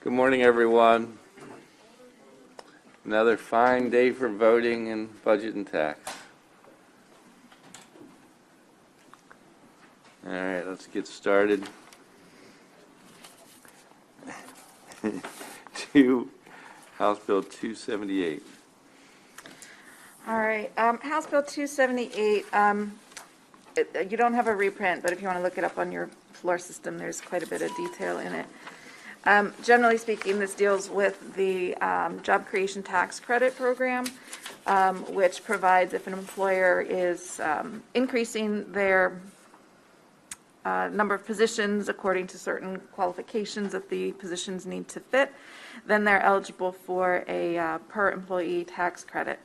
Good morning, everyone. Another fine day for voting and budget and tax. All right, let's get started. To House Bill 278. All right, House Bill 278, you don't have a reprint, but if you want to look it up on your floor system, there's quite a bit of detail in it. Generally speaking, this deals with the Job Creation Tax Credit Program, which provides if an employer is increasing their number of positions according to certain qualifications that the positions need to fit, then they're eligible for a per employee tax credit.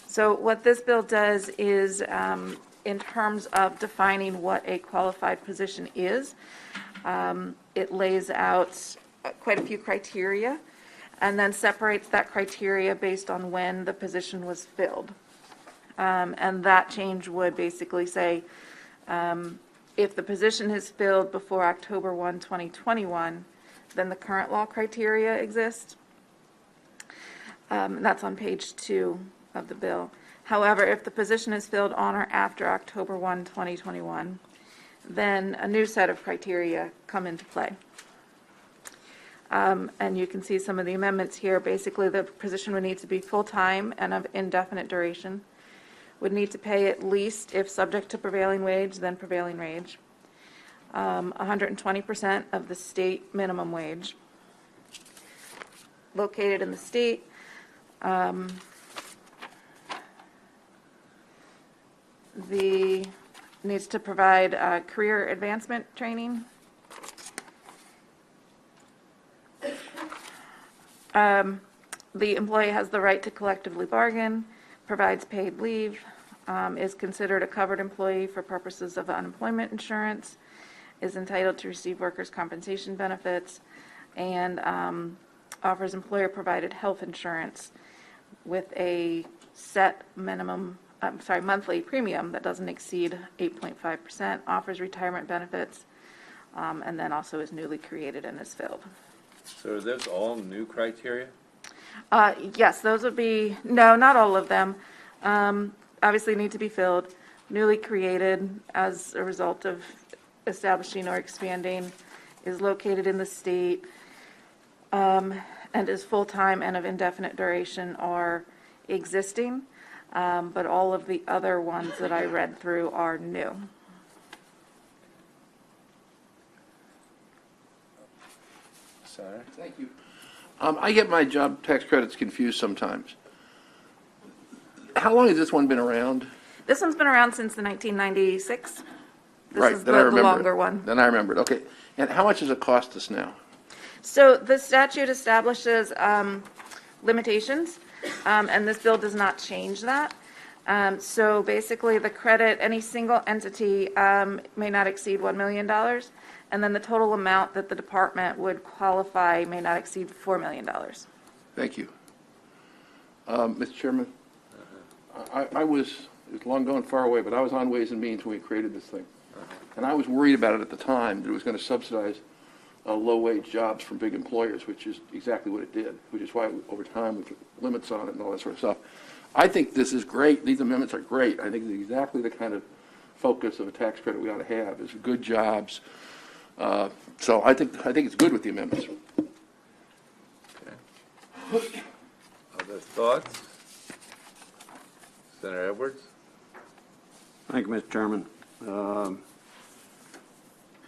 So what this bill does is, in terms of defining what a qualified position is, it lays out quite a few criteria and then separates that criteria based on when the position was filled. And that change would basically say, if the position is filled before October 1, 2021, then the current law criteria exist. That's on page 2 of the bill. However, if the position is filled on or after October 1, 2021, then a new set of criteria come into play. And you can see some of the amendments here. Basically, the position would need to be full-time and of indefinite duration, would need to pay at least, if subject to prevailing wage, then prevailing wage, 120% of the state minimum wage, located in the state, needs to provide career advancement training. The employee has the right to collectively bargain, provides paid leave, is considered a covered employee for purposes of unemployment insurance, is entitled to receive workers' compensation benefits, and offers employer-provided health insurance with a set monthly premium that doesn't exceed 8.5%, offers retirement benefits, and then also is newly created and is filled. So are those all new criteria? Yes, those would be, no, not all of them. Obviously need to be filled, newly created as a result of establishing or expanding, is located in the state, and is full-time and of indefinite duration are existing, but all of the other ones that I read through are new. Sorry. Thank you. I get my job tax credits confused sometimes. How long has this one been around? This one's been around since the 1996. This Right, is then I the remember longer it. one. Then I remember it. Okay. And how much does it cost us now? So the statute establishes limitations, and this bill does not change that. So basically, the credit, any single entity may not exceed $1 million, and then the total amount that the department would qualify may not exceed $4 million. Thank you. Mr. Chairman, I was, it was long gone far away, but I was on Ways and Means when we created this thing. And I was worried about it at the time, that it was going to subsidize low-wage jobs from big employers, which is exactly what it did, which is why over time we put limits on it and all that sort of stuff. I think this is great. These amendments are great. I think it's exactly the kind of focus of a tax credit we ought to have, is good jobs. So I think it's good with the amendments. Okay. Other thoughts? Senator Edwards? Thank you, Mr. Chairman.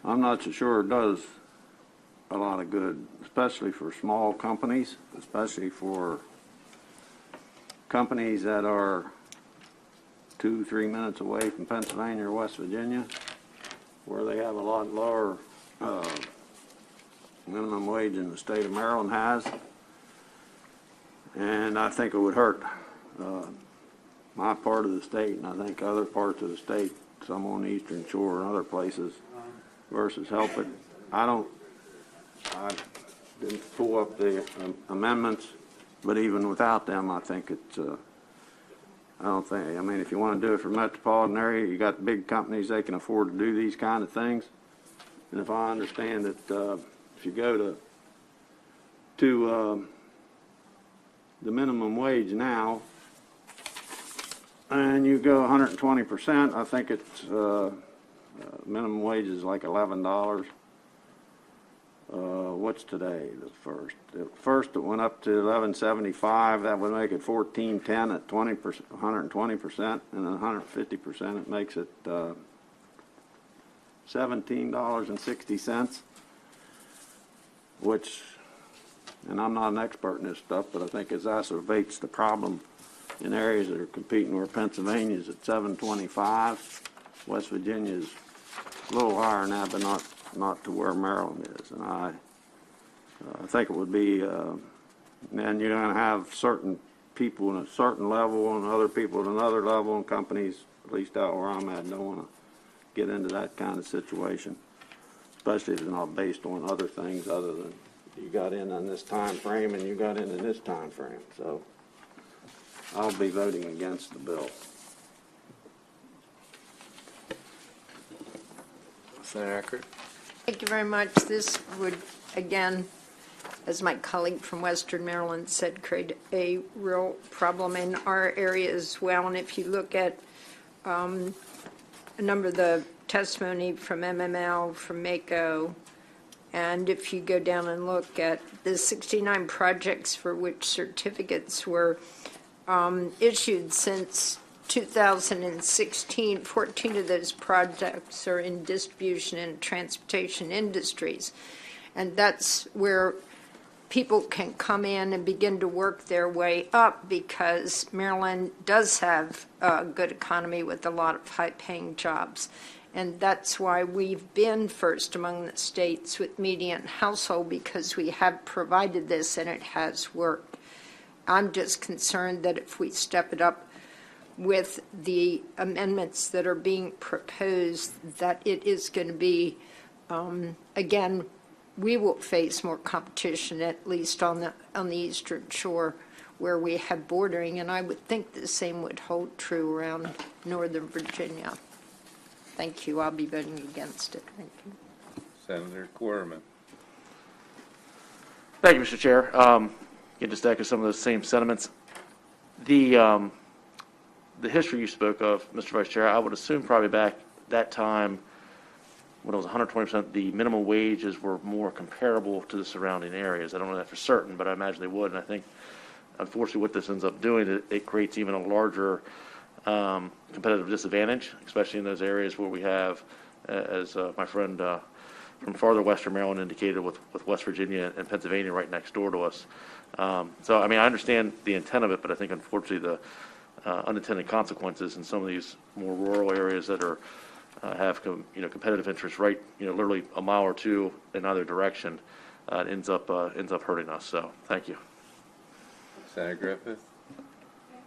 I'm not so sure it does a lot of good, especially for small companies, especially for companies that are 2-3 minutes away from Pennsylvania or West Virginia, where they have a lot lower minimum wage than the state of Maryland has. And I think it would hurt my part of the state, and I think other parts of the state, some on the Eastern Shore and other places, versus help it. I didn't pull up the amendments, but even without them, I think it's, I don't think, I mean, if you want to do it for metropolitan area, you got big companies, they can afford to do these kind of things. And if I understand that if you go to to the minimum wage now, and you go 120%, I think it's minimum wage is like $11. What's today? The first. The first it went up to $11.75. That would make it $14.10 at 20%, 120%, and then 150%. It makes it $17.60, which, and I'm not an expert in this stuff, but I think exacerbates the problem in areas that are competing where Pennsylvania's at $7.25. West Virginia's a little higher than that, but not to where Maryland is. And I think it would be, and you're going to have certain people at a certain level and other people at another level, and companies, at least out where I'm at, don't want to get into that kind of situation, especially if it's not based on other things other than you got in on this time frame and you got in this time frame. So I'll be voting against the bill. Senator Eckert? Thank you very much. This would, again, as my colleague from Western Maryland said, create a real problem in our area as well. And if you look at a number of the testimony from MML, from MACO, and if you go down and look at the 69 projects for which certificates were issued since 2016, 14 of those projects are in distribution and transportation industries. And that's where people can come in and begin to work their way up, because Maryland does have a good economy with a lot of high-paying jobs. And that's why we've been first among the states with median household, because we have provided this and it has worked. I'm just concerned that if we step it up with the amendments that are being proposed, that it is going to be, again, we will face more competition, at least on the Eastern Shore where we have bordering, and I would think the same would hold true around Northern Virginia. Thank you. I'll be voting against it. Thank you. Senator Corman? Thank you, Mr. Chair. Just echo some of those same sentiments. The history you spoke of, Mr. Vice Chair, I would assume probably back that time when it was 120%, the minimum wages were more comparable to the surrounding areas. I don't know that for certain, but I imagine they would. And I think, unfortunately, what this ends up doing, it creates even a larger competitive disadvantage, especially in those areas where we have, as my friend from farther western Maryland indicated, with West Virginia and Pennsylvania right next door to us. So, I mean, I understand the intent of it, but I think, unfortunately, the unintended consequences in some of these more rural areas that are have competitive interests right literally a mile or two in either direction ends up hurting us. So thank you. Senator Griffith?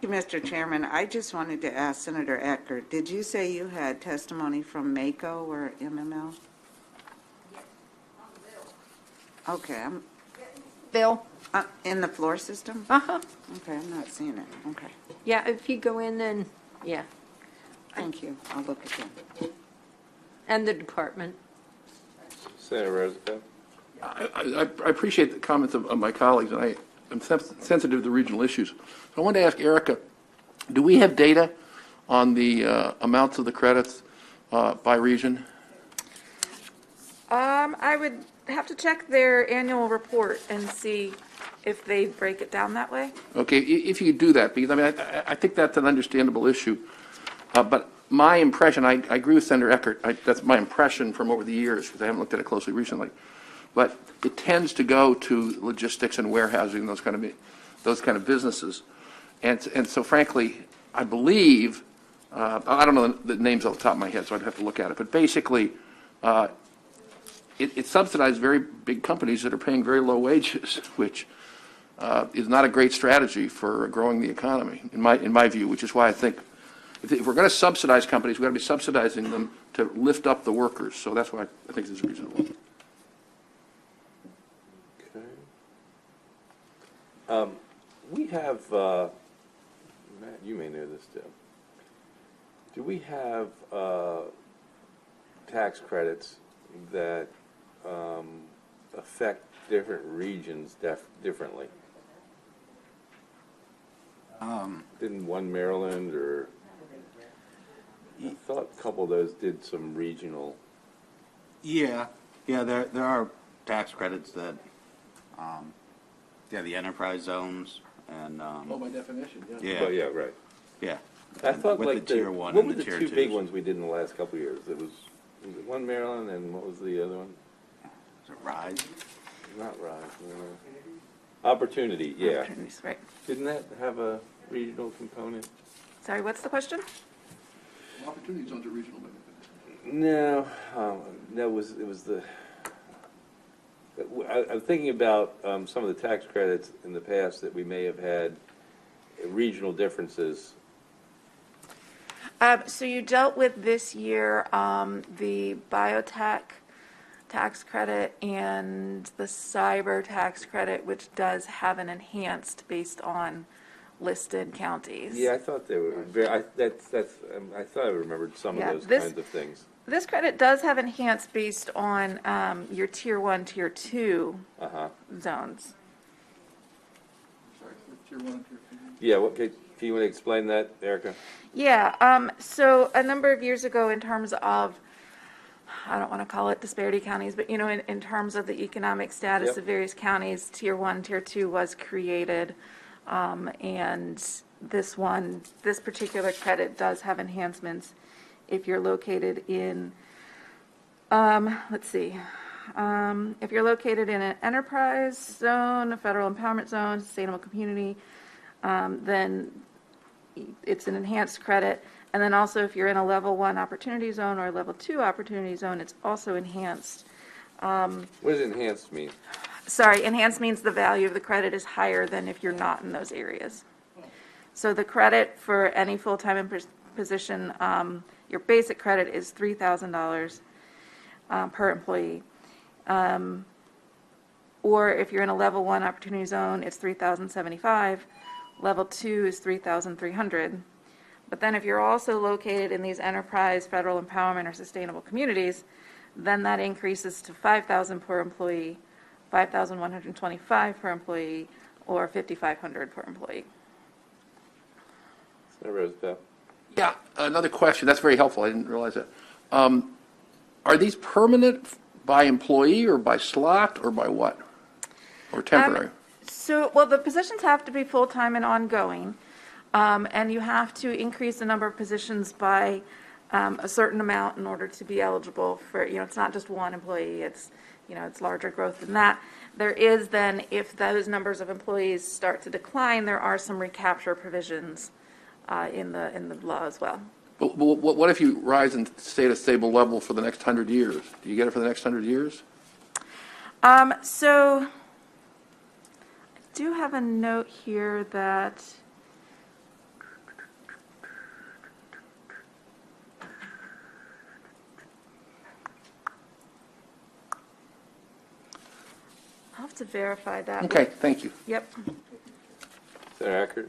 Thank you, Mr. Chairman. I just wanted to ask Senator Eckert, did you say you had testimony from MACO or MML? Okay, I'm Bill? in the floor system? Uh-huh. Okay, I'm not seeing it. Okay, Yeah, if you go in, then, yeah. thank you. I'll look again. And the department. Senator Roosevelt? I appreciate the comments of my colleagues, and I'm sensitive to regional issues. So I wanted to ask Erica, do we have data on the amounts of the credits by region? I would have to check their annual report and see if they break it down that way. Okay, if you could do that, because I mean, I think that's an understandable issue. But my impression, I agree with Senator Eckert, that's my impression from over the years, because I haven't looked at it closely recently, but it tends to go to logistics and warehousing, those kind of businesses. And so frankly, I believe, I don't know the names off the top of my head, so I'd have to look at it, but basically, it subsidizes very big companies that are paying very low wages, which is not a great strategy for growing the economy, in my view, which is why I think if we're going to subsidize companies, we've got to be subsidizing them to lift up the workers. So that's why I think this is reasonable. Okay. We have, Matt, you may know this too. Do we have tax credits that affect different regions differently? Didn't one Maryland or, I thought a couple of those did some regional, Yeah, yeah, there are tax credits that, yeah, the enterprise zones and, Oh, by definition, yeah. yeah, but yeah, right. yeah. I thought With like the tier one what and were the the tier two big twos. ones we did in the last couple of years? Was it one Maryland and what was the other one? Is it Rise? Not Rise, no. Opportunity, yeah. Opportunities, right. Didn't that have a regional component? Sorry, what's the question? Opportunity zones are regional benefits. No, no, it was the, I'm thinking about some of the tax credits in the past that we may have had regional differences. So you dealt with this year the biotech tax credit and the cyber tax credit, which does have an enhanced based on listed counties. Yeah, I thought they were very, I thought I remembered some Yeah, of those this- kinds of things. This credit does have enhanced based on your tier 1, tier 2 Uh-huh. zones. Sorry, tier one and tier two. Yeah, can you want to explain that, Erica? Yeah, so a number of years ago, in terms of, I don't want to call it disparity counties, but, in terms of the economic status Yep. of various counties, tier 1, tier 2 was created. And this particular credit does have enhancements if you're located in, let's see, if you're located in an enterprise zone, a federal empowerment zone, sustainable community, then it's an enhanced credit. And then also if you're in a level 1 opportunity zone or a level 2 opportunity zone, it's also enhanced. What does enhanced mean? Sorry, enhanced means the value of the credit is higher than if you're not in those areas. So the credit for any full-time position, your basic credit is $3,000 per employee. Or if you're in a level 1 opportunity zone, it's $3,075. Level 2 is $3,300. But then if you're also located in these enterprise, federal empowerment, or sustainable communities, then that increases to $5,000 per employee, $5,125 per employee, or $5,500 per employee. Senator Roosevelt? Yeah, another question. That's very helpful. I didn't realize that. Are these permanent by employee or by slot or by what? Or temporary? Well, the positions have to be full-time and ongoing, and you have to increase the number of positions by a certain amount in order to be eligible for, it's not just one employee, it's larger growth than that. There is then, if those numbers of employees start to decline, there are some recapture provisions in the law as well. But what if you rise and stay at a stable level for the next 100 years? Do you get it for the next 100 years? So I do have a note here that I'll have to verify that. Okay, thank you. Yep. Senator Ackert?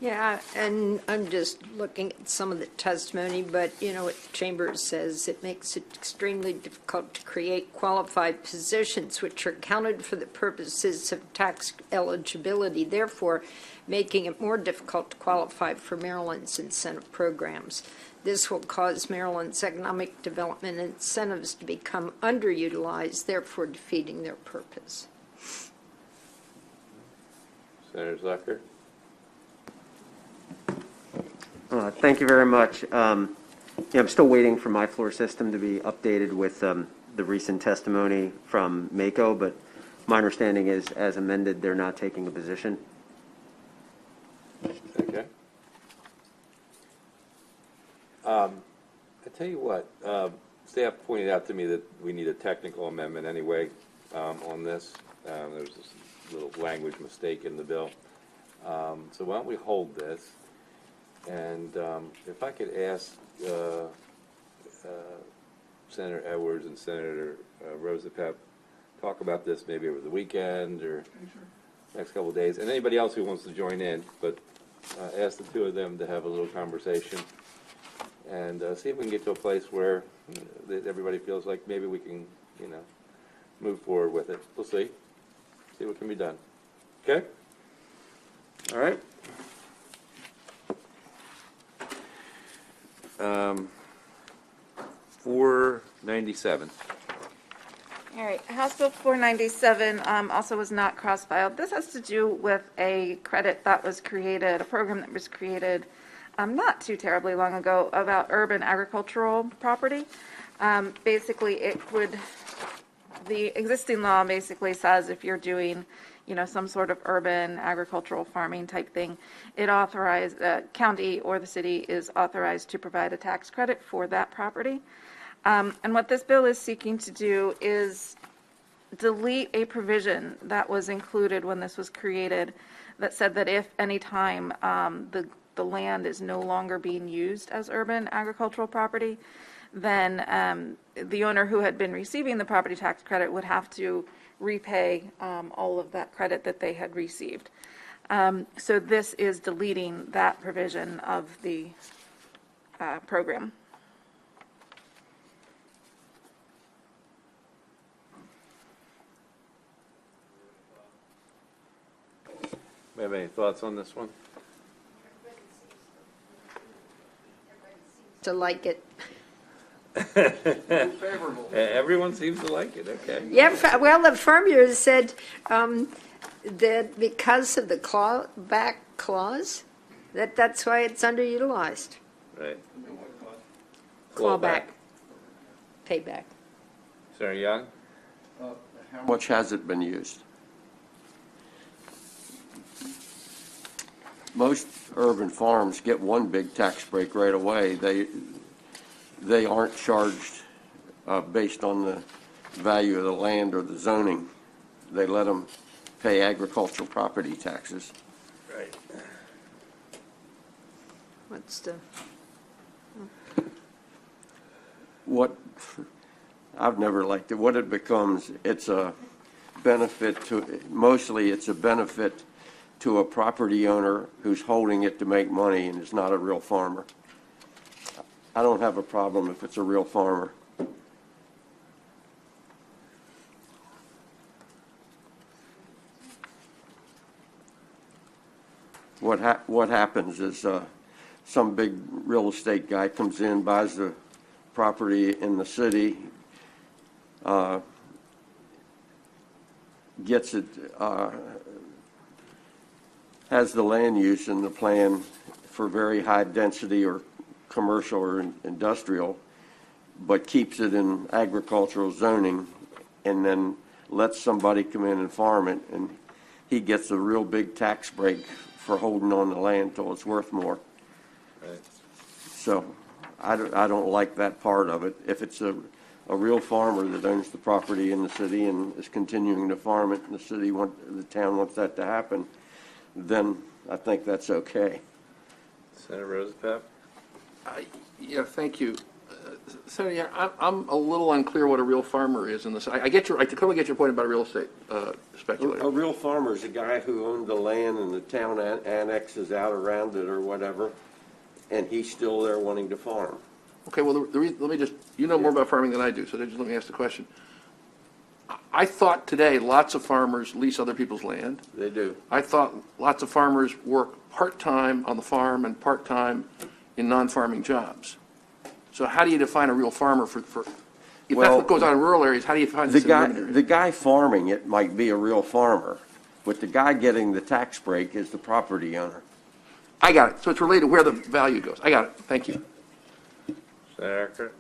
Yeah, and I'm just looking at some of the testimony, but what the Chamber says, it makes it extremely difficult to create qualified positions which are counted for the purposes of tax eligibility, therefore making it more difficult to qualify for Maryland's incentive programs. This will cause Maryland's economic development incentives to become underutilized, therefore defeating their purpose. Senator Zucker? Thank you very much. I'm still waiting for my floor system to be updated with the recent testimony from MACO, but my understanding is, as amended, they're not taking a position. Okay. I tell you what, staff pointed out to me that we need a technical amendment anyway on this. There's this little language mistake in the bill. So why don't we hold this? And if I could ask Senator Edwards and Senator Roosevelt talk about this maybe over the weekend or next couple of days, and anybody else who wants to join in, but ask the two of them to have a little conversation and see if we can get to a place where that everybody feels like maybe we can, move forward with it. We'll see what can be done. Okay? All right. 497. All right, House Bill 497 also was not cross-filed. This has to do with a credit that was created, a program that was created not too terribly long ago about urban agricultural property. Basically, the existing law basically says if you're doing, some sort of urban agricultural farming type thing, it authorized, county or the city is authorized to provide a tax credit for that property. And what this bill is seeking to do is delete a provision that was included when this was created that said that if any time the land is no longer being used as urban agricultural property, then the owner who had been receiving the property tax credit would have to repay all of that credit that they had received. So this is deleting that provision of the program. We have any thoughts on this one? To like it. Everyone seems to like it, okay. Yeah, well, the farm bureau said that because of the clawback clause, that's why it's underutilized. Right. Clawback. Payback. Senator Young? How much has it been used? Most urban farms get one big tax break right away. They aren't charged based on the value of the land or the zoning. They let them pay agricultural property taxes. Right. What's the, What, I've never liked it. What it becomes, it's a benefit to, mostly it's a benefit to a property owner who's holding it to make money and is not a real farmer. I don't have a problem if it's a real farmer. What happens is some big real estate guy comes in, buys the property in the city, gets it, has the land use in the plan for very high density or commercial or industrial, but keeps it in agricultural zoning, and then lets somebody come in and farm it, and he gets a real big tax break for holding on the land till it's worth more. Right. So I don't like that part of it. If it's a real farmer that owns the property in the city and is continuing to farm it, and the town wants that to happen, then I think that's okay. Senator Rosapap? Yeah, thank you. Senator, I'm a little unclear what a real farmer is in this. I totally get your point about a real estate speculator. A real farmer is a guy who owned the land and the town annexes out around it or whatever, and he's still there wanting to farm. Okay, well, let me just, you know more about farming than I do, so just let me ask the question. I thought today lots of farmers lease other people's land. They do. I thought lots of farmers work part-time on the farm and part-time in non-farming jobs. So how do you define a real farmer if that's what goes on in rural areas, how do you define this in urban areas? The guy farming it might be a real farmer, but the guy getting the tax break is the property owner. I got it. So it's related to where the value goes. I got it. Thank you. Senator Eckert?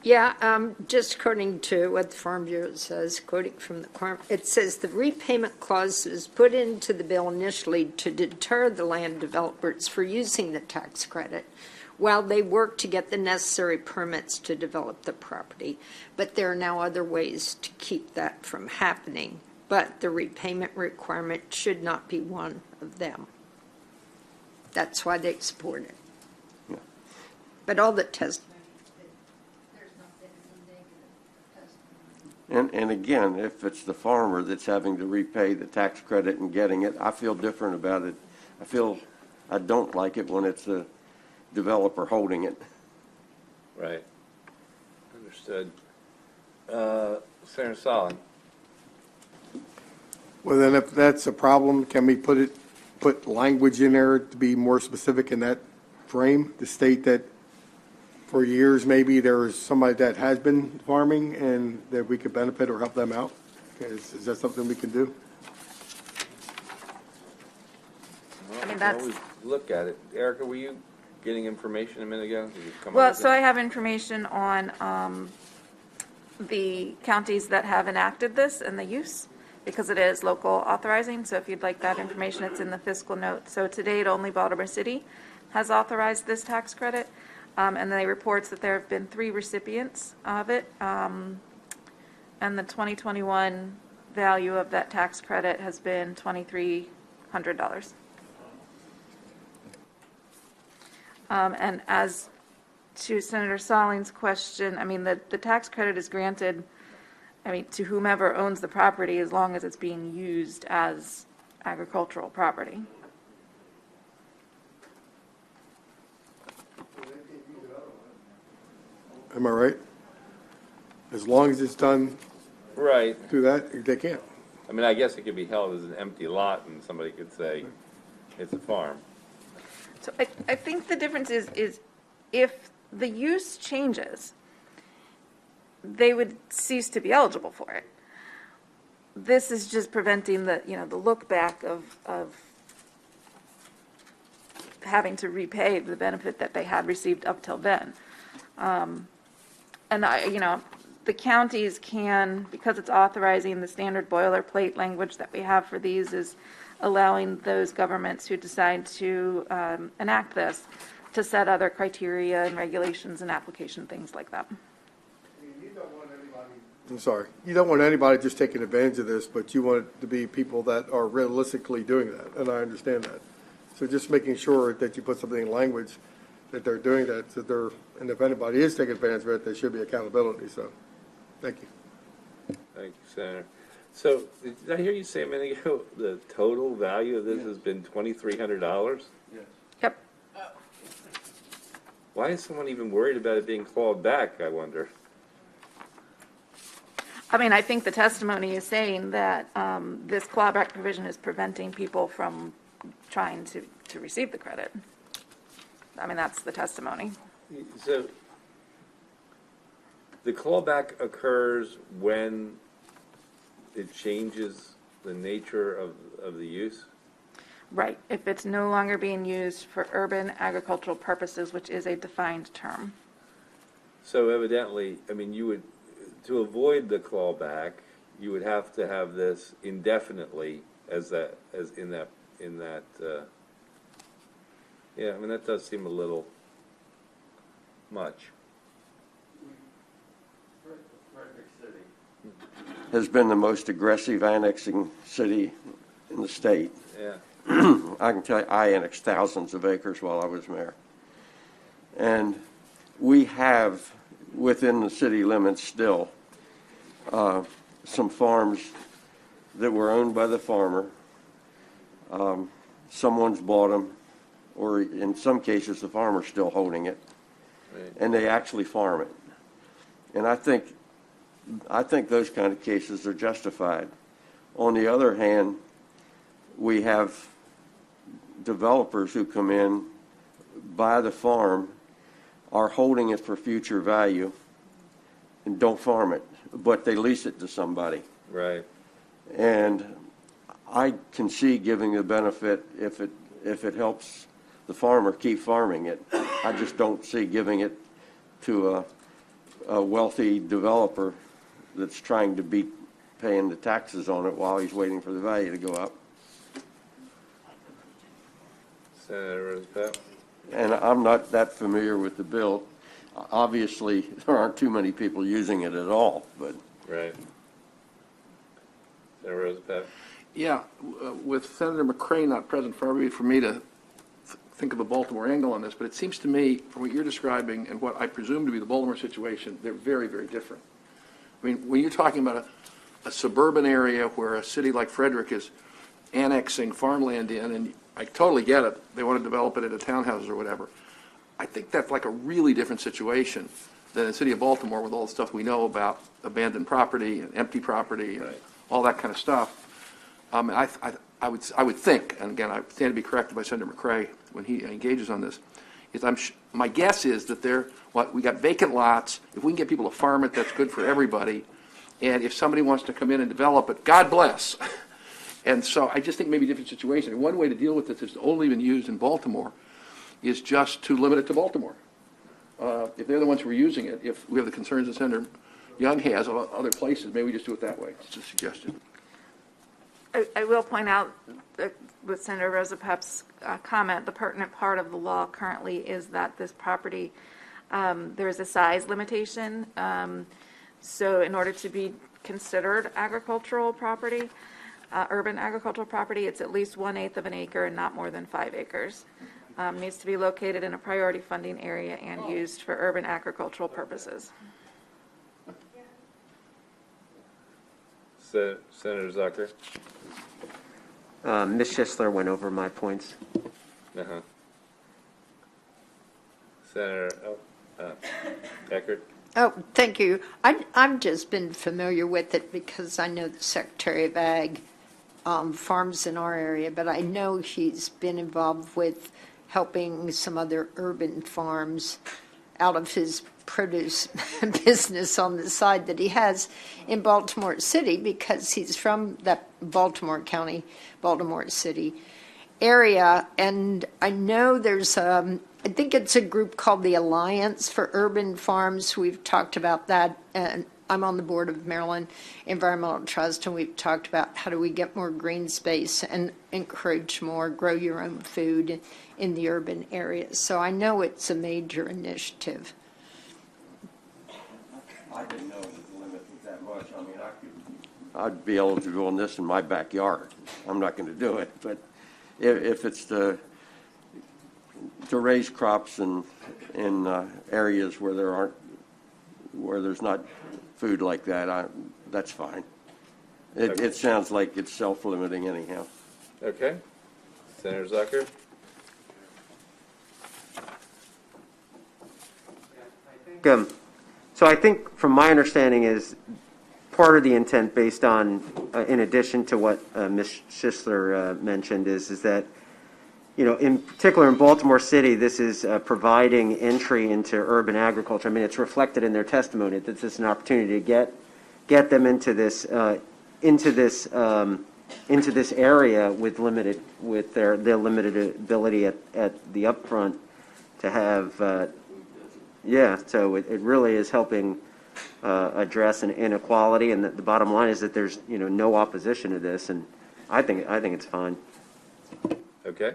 yeah, just according to what the Farm Bureau says, quoting from the Farm, it says the repayment clause was put into the bill initially to deter the land developers for using the tax credit while they work to get the necessary permits to develop the property. But there are now other ways to keep that from happening. But the repayment requirement should not be one of them. That's why they support it. Yeah. But all the testimony, there's not been any negative testimony. And again, if it's the farmer that's having to repay the tax credit and getting it, I feel different about it. I don't like it when it's the developer holding it. Right. Understood. Senator Solid. Well, then if that's a problem, can we put language in there to be more specific in that frame, to state that for years, maybe there was somebody that has been farming and that we could benefit or help them out? Is that something we can do? Well, I mean, we can that's- always look at it. Erica, were you getting information a minute ago? Did you come up Well, with so it? I have information on the counties that have enacted this and the use, because it is local authorizing. So if you'd like that information, it's in the fiscal note. So to date, only Baltimore City has authorized this tax credit. And they reports that there have been 3 recipients of it. And the 2021 value of that tax credit has been $2,300. And as to Senator Stallings' question, I mean, the tax credit is granted, I mean, to whomever owns the property as long as it's being used as agricultural property. Am I right? As long as it's done Right. through that, they can't. I mean, I guess it could be held as an empty lot and somebody could say it's a farm. So I think the difference is if the use changes, they would cease to be eligible for it. This is just preventing the, the look back of having to repay the benefit that they had received up till then. And the counties can, because it's authorizing the standard boilerplate language that we have for these, is allowing those governments who decide to enact this to set other criteria and regulations and application things like that. I'm sorry. You don't want anybody just taking advantage of this, but you want it to be people that are realistically doing that, and I understand that. So just making sure that you put something in language that they're doing that, and if anybody is taking advantage of it, there should be accountability, so, thank you. Thank you, Senator. So, did I hear you say a minute ago, the total value of this has been $2,300? Yep. Why is someone even worried about it being clawed back, I wonder? I mean, I think the testimony is saying that this clawback provision is preventing people from trying to receive the credit. I mean, that's the testimony. So, the clawback occurs when it changes the nature of the use? Right, if it's no longer being used for urban agricultural purposes, which is a defined term. So evidently, I mean, you would, to avoid the clawback, you would have to have this indefinitely yeah, I mean, that does seem a little much. Has been the most aggressive annexing city in the state. Yeah. I can tell you, I annexed thousands of acres while I was mayor. And we have, within the city limits still, some farms that were owned by the farmer. Someone's bought them, or in some cases, the farmer's still holding it, Right. and they actually farm it. And I think those kind of cases are justified. On the other hand, we have developers who come in, buy the farm, are holding it for future value, and don't farm it, but they lease it to somebody. Right. And I can see giving the benefit if it helps the farmer keep farming it. I just don't see giving it to a wealthy developer that's trying to beat paying the taxes on it while he's waiting for the value to go up. Senator Roosevelt? And I'm not that familiar with the bill. Obviously, there aren't too many people using it at all, but. Right. Senator Roosevelt? Yeah, with Senator McCray not present, far be it for me to think of a Baltimore angle on this, but it seems to me, from what you're describing and what I presume to be the Baltimore situation, they're very, very different. I mean, when you're talking about a suburban area where a city like Frederick is annexing farmland in, and I totally get it, they want to develop it into townhouses or whatever. I think that's like a really different situation than the city of Baltimore with all the stuff we know about abandoned property and empty property and all that kind of stuff. And I would think, and again, I stand to be corrected by Senator McCray when he engages on this, is my guess is that we got vacant lots. If we can get people to farm it, that's good for everybody. And if somebody wants to come in and develop it, God bless. And so I just think maybe a different situation. And one way to deal with this is only been used in Baltimore is just to limit it to Baltimore. If they're the ones who are using it, if we have the concerns that Senator Young has about other places, maybe we just do it that way. It's a suggestion. I will point out that with Senator Rosa Pep's comment, the pertinent part of the law currently is that this property, there is a size limitation. So in order to be considered agricultural property, urban agricultural property, it's at least 1/8 of an acre and not more than 5 acres. Needs to be located in a priority funding area and used for urban agricultural purposes. Senator Zucker? Ms. Schisler went over my points. Uh-huh. Senator, Eckert? Oh, thank you. I've just been familiar with it because I know the Secretary of Ag farms in our area, but I know he's been involved with helping some other urban farms out of his produce business on the side that he has in Baltimore City because he's from that Baltimore County, Baltimore City area. And I know there's I think it's a group called the Alliance for Urban Farms. We've talked about that, and I'm on the board of Maryland Environmental Trust, and we've talked about how do we get more green space and encourage more grow your own food in the urban areas. So I know it's a major initiative. I didn't know the limit was that much. I mean, I'd be eligible on this in my backyard. I'm not going to do it, but if it's to raise crops in areas where there's not food like that, that's fine. It sounds like it's self-limiting anyhow. Okay. Senator Zucker? So I think, from my understanding, is part of the intent, based on, in addition to what Ms. Schisler mentioned, is that, in particular in Baltimore City, this is providing entry into urban agriculture. I mean, it's reflected in their testimony that this is an opportunity to get them into this area with their limited ability at the upfront to have. So it really is helping address an inequality, and the bottom line is that there's no opposition to this, and I think it's fine. Okay.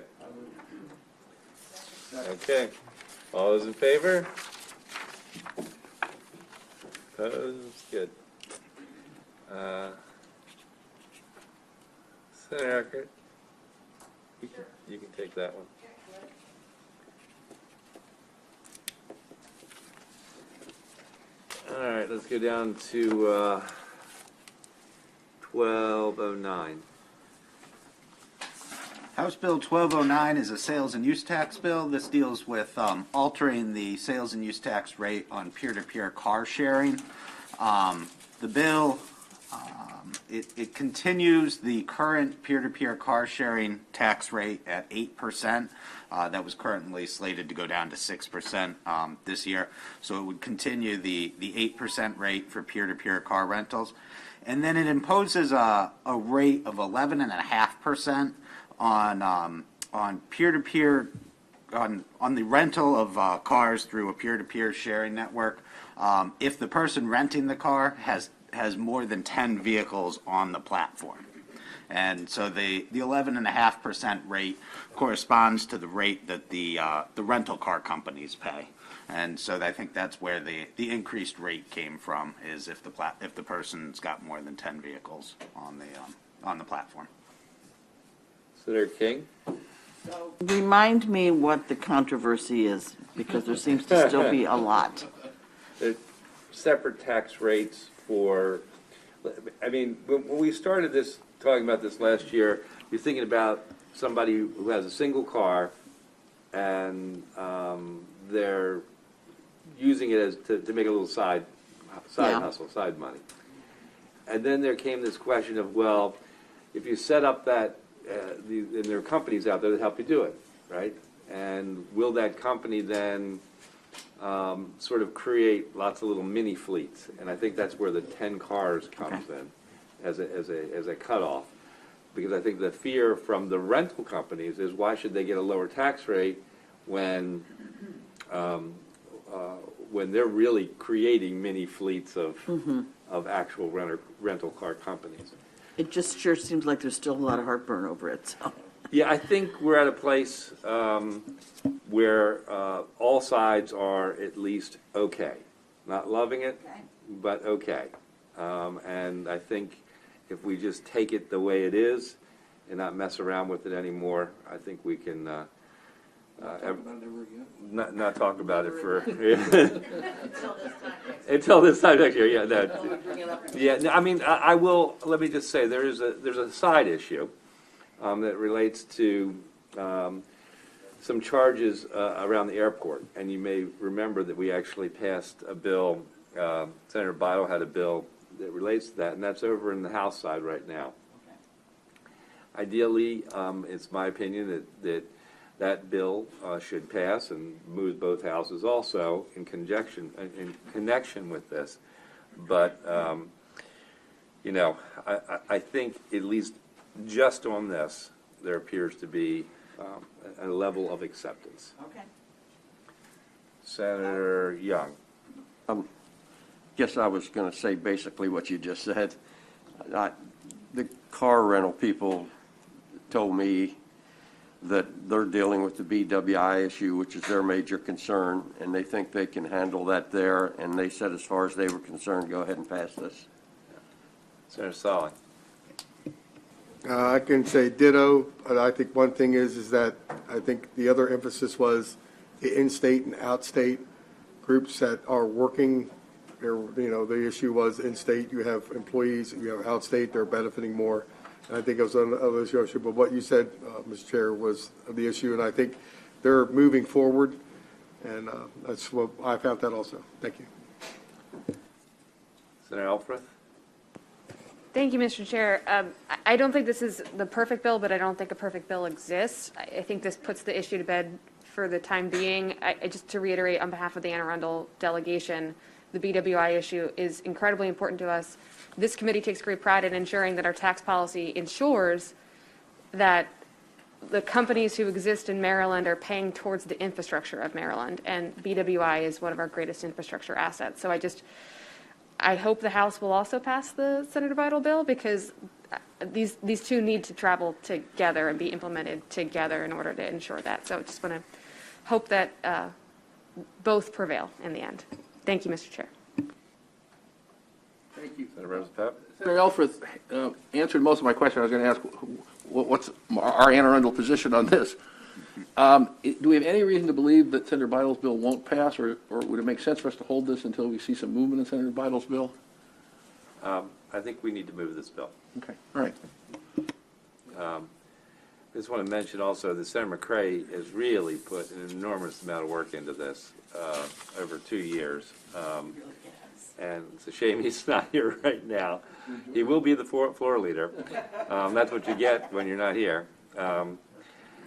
Okay. All those in favor? Opposed? Good. Senator Eckert, you can take that one. All right, let's go down to 1209. House Bill 1209 is a sales and use tax bill. This deals with altering the sales and use tax rate on peer-to-peer car sharing. The bill, it continues the current peer-to-peer car sharing tax rate at 8%. That was currently slated to go down to 6% this year. So it would continue the 8% rate for peer-to-peer car rentals. And then it imposes a rate of 11.5% on peer-to-peer, on the rental of cars through a peer-to-peer sharing network, if the person renting the car has more than 10 vehicles on the platform. And so the 11.5% rate corresponds to the rate that the rental car companies pay. And so I think that's where the increased rate came from, is if the person's got more than 10 vehicles on the platform. Senator King? Remind me what the controversy is, because there seems to still be a lot. There's separate tax rates for, I mean, when we started talking about this last year, you're thinking about somebody who has a single car and they're using it as, to make a little side Yeah. hustle, side money. And then there came this question of, well, if you set up that, and there are companies out there that help you do it, right? And will that company then sort of create lots of little mini fleets? And I think that's where the 10 cars comes in as a cutoff. Because I think the fear from the rental companies is, why should they get a lower tax rate when they're really creating mini fleets of actual rental car companies? It just sure seems like there's still a lot of heartburn over it, so. Yeah, I think we're at a place where all sides are at least okay. Not loving it, but okay. And I think if we just take it the way it is and not mess around with it anymore, I think we can not talk about it for until this time next year. Yeah, no, yeah. No, I mean, I will. Let me just say there's a side issue that relates to some charges around the airport, and you may remember that we actually passed a bill. Senator Bidle had a bill that relates to that, and that's over in the House side right now. Ideally, it's my opinion that bill should pass and move both houses also in connection with this. But you know, I think at least just on this, there appears to be a level of acceptance. Okay. Senator Young. Guess I was going to say basically what you just said. The car rental people told me that they're dealing with the BWI issue, which is their major concern, and they think they can handle that there. And they said, as far as they were concerned, go ahead and pass this. Senator Solly. I can say ditto, but I think one thing is that I think the other emphasis was the in-state and out-state groups that are working. The issue was in-state, you have employees, you have out-state, they're benefiting more. And I think it was another issue, but what you said, Mr. Chair, was the issue, and I think they're moving forward, and that's what I found that also. Thank you. Senator Elfreth. Thank you, Mr. Chair. I don't think this is the perfect bill, but I don't think a perfect bill exists. I think this puts the issue to bed for the time being. Just to reiterate on behalf of the Anne Arundel delegation, the BWI issue is incredibly important to us. This committee takes great pride in ensuring that our tax policy ensures that the companies who exist in Maryland are paying towards the infrastructure of Maryland, and BWI is one of our greatest infrastructure assets. So I hope the House will also pass the Senator Bidle bill, because these two need to travel together and be implemented together in order to ensure that. So I just want to hope that both prevail in the end. Thank you, Mr. Chair. Thank you. Senator Rosapap. Senator Elfreth answered most of my question. I was going to ask, what's our Anne Arundel position on this? Do we have any reason to believe that Senator Bidle's bill won't pass, or would it make sense for us to hold this until we see some movement in Senator Bidle's bill? I think we need to move this bill. Okay, all right. I just want to mention also that Senator McCray has really put an enormous amount of work into this over 2 years. And it's a shame he's not here right now. He will be the floor leader. That's what you get when you're not here.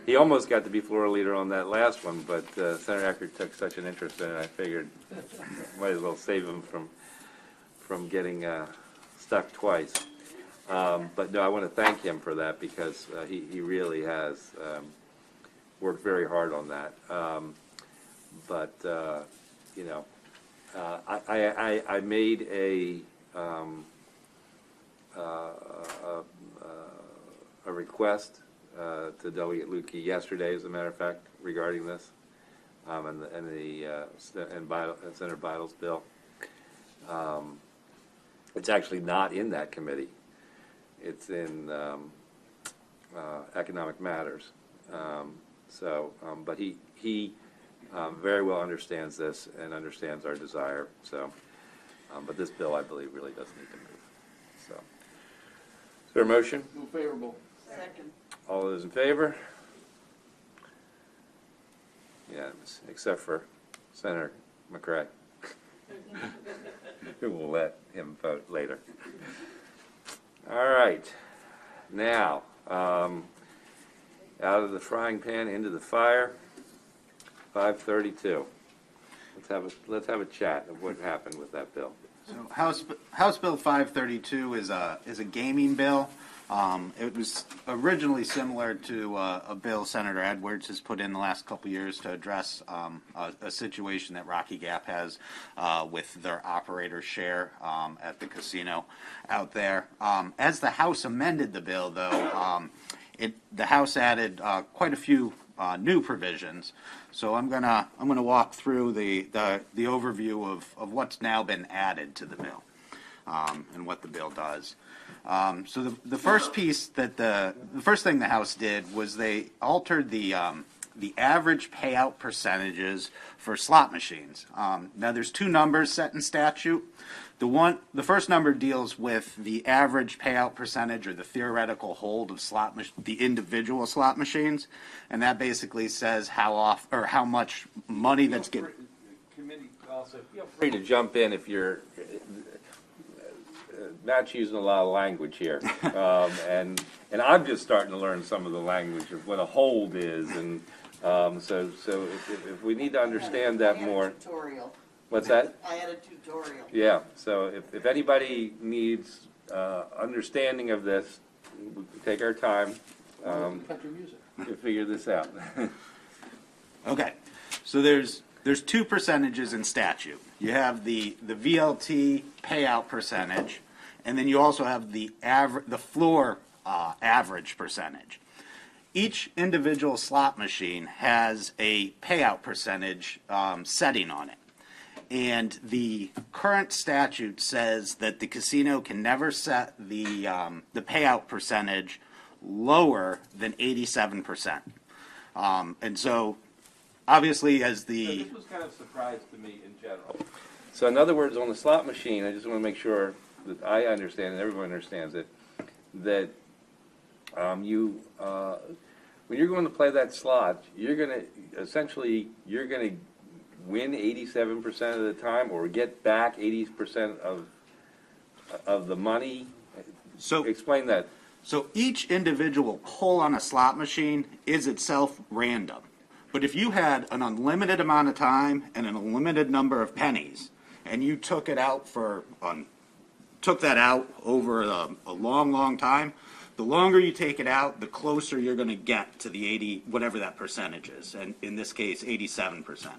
He almost got to be floor leader on that last one, but Senator Eckert took such an interest in it, I figured might as well save him from getting stuck twice. But no, I want to thank him for that, because he really has worked very hard on that. I made a request to Delegate Lukey yesterday, as a matter of fact, regarding this, and Senator Bidle's bill. It's actually not in that committee. It's in Economic Matters. But he very well understands this and understands our desire. So, but this bill, I believe, really does need to move. So, is there a motion? Move favorable. Second. All those in favor? Yes, except for Senator McCray. We'll let him vote later. All right. Now, out of the frying pan into the fire, 532. Let's have a chat of what happened with that bill. So House Bill 532 is a gaming bill. It was originally similar to a bill Senator Edwards has put in the last couple years to address a situation that Rocky Gap has with their operator share at the casino out there. As the House amended the bill, though, the House added quite a few new provisions. So I'm gonna walk through the overview of what's now been added to the bill and what the bill does. So the first piece that the first thing the House did was they altered the average payout percentages for slot machines. Now there's two numbers set in statute. The first number deals with the average payout percentage or the theoretical hold of the individual slot machines, and that basically says how much money that's getting. Committee also feel free to jump in if you're. Matt's using a lot of language here, and I'm just starting to learn some of the language of what a hold is, and so if we need to understand that more. Tutorial. What's that? I had a tutorial. Yeah, so if anybody needs understanding of this, we can take our time to figure this out. Okay, so there's two percentages in statute. You have the VLT payout percentage, and then you also have the floor average percentage. Each individual slot machine has a payout percentage setting on it. And the current statute says that the casino can never set the payout percentage lower than 87%. And so, obviously, So this was kind of a surprise to me in general. So in other words, on the slot machine, I just want to make sure that I understand and everyone understands it, that when you're going to play that slot, you're going to win 87% of the time, or get back 80% of the money. So explain that. So each individual pull on a slot machine is itself random. But if you had an unlimited amount of time and an unlimited number of pennies, and you took that out over a long, long time, the longer you take it out, the closer you're going to get to the 80, whatever that percentage is, and in this case, 87%.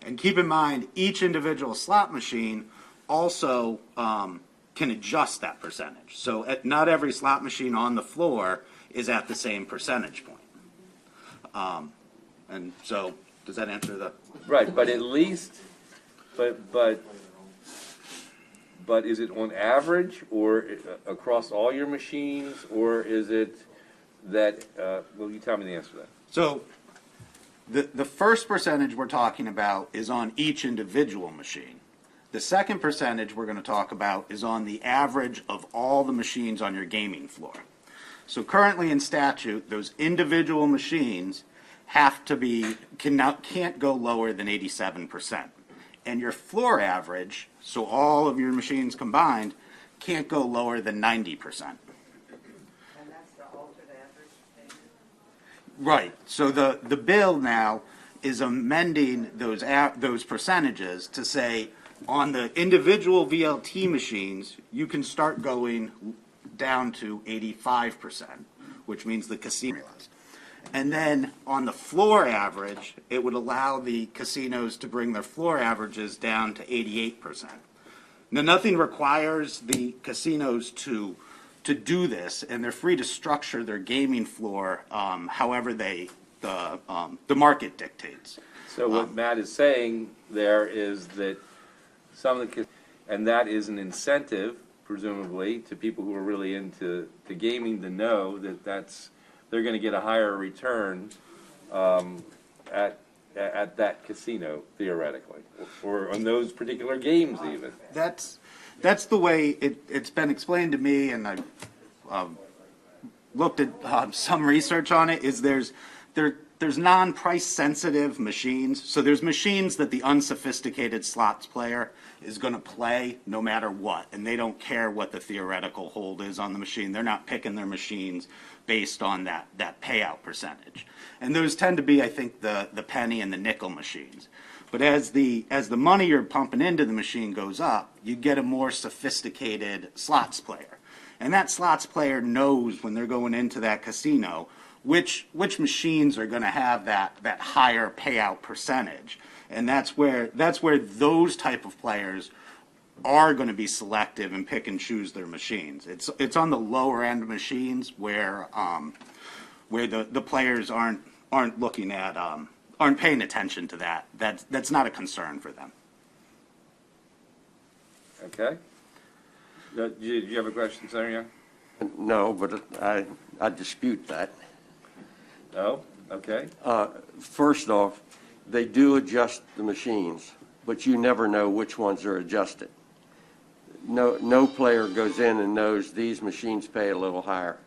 And keep in mind, each individual slot machine also can adjust that percentage. So not every slot machine on the floor is at the same percentage point. And so, does that answer the? Right, but at least, but is it on average, or across all your machines, or is it that? Well, you tell me the answer to that. So, the first percentage we're talking about is on each individual machine. The second percentage we're going to talk about is on the average of all the machines on your gaming floor. So currently in statute, those individual machines can't go lower than 87%. And your floor average, so all of your machines combined, can't go lower than 90%. And that's the altered average. Right. So the bill now is amending those percentages to say on the individual VLT machines, you can start going down to 85%, which means the casino. And then on the floor average, it would allow the casinos to bring their floor averages down to 88%. Now, nothing requires the casinos to do this, and they're free to structure their gaming floor however the market dictates. So what Matt is saying there is that and that is an incentive, presumably, to people who are really into gaming to know that they're going to get a higher return at that casino, theoretically, or on those particular games even. That's the way it's been explained to me, and I've looked at some research on it. Is there's there's non-price sensitive machines. So there's machines that the unsophisticated slots player is going to play no matter what, and they don't care what the theoretical hold is on the machine. They're not picking their machines based on that payout percentage. And those tend to be, I think, the penny and the nickel machines. But as the money you're pumping into the machine goes up, you get a more sophisticated slots player. And that slots player knows when they're going into that casino which machines are going to have that higher payout percentage. And that's where those type of players are going to be selective and pick and choose their machines. It's on the lower end machines where the players aren't looking at aren't paying attention to that. That's not a concern for them. Okay. Do you have a question, Senator Young? No, but I dispute that. Oh, okay. First off, they do adjust the machines, but you never know which ones are adjusted. No player goes in and knows these machines pay a little higher.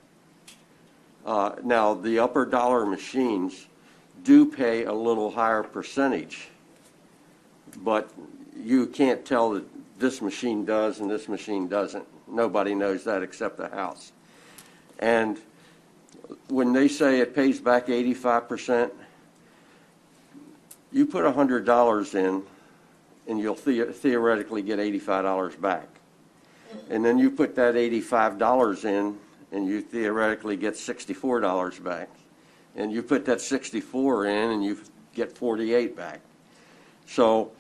Now, the upper dollar machines do pay a little higher percentage, but you can't tell that this machine does and this machine doesn't. Nobody knows that except the house. And when they say it pays back 85%, you put $100 in and you'll theoretically get $85 back. And then you put that $85 in and you theoretically get $64 back. And you put that 64 in and you get 48 back. So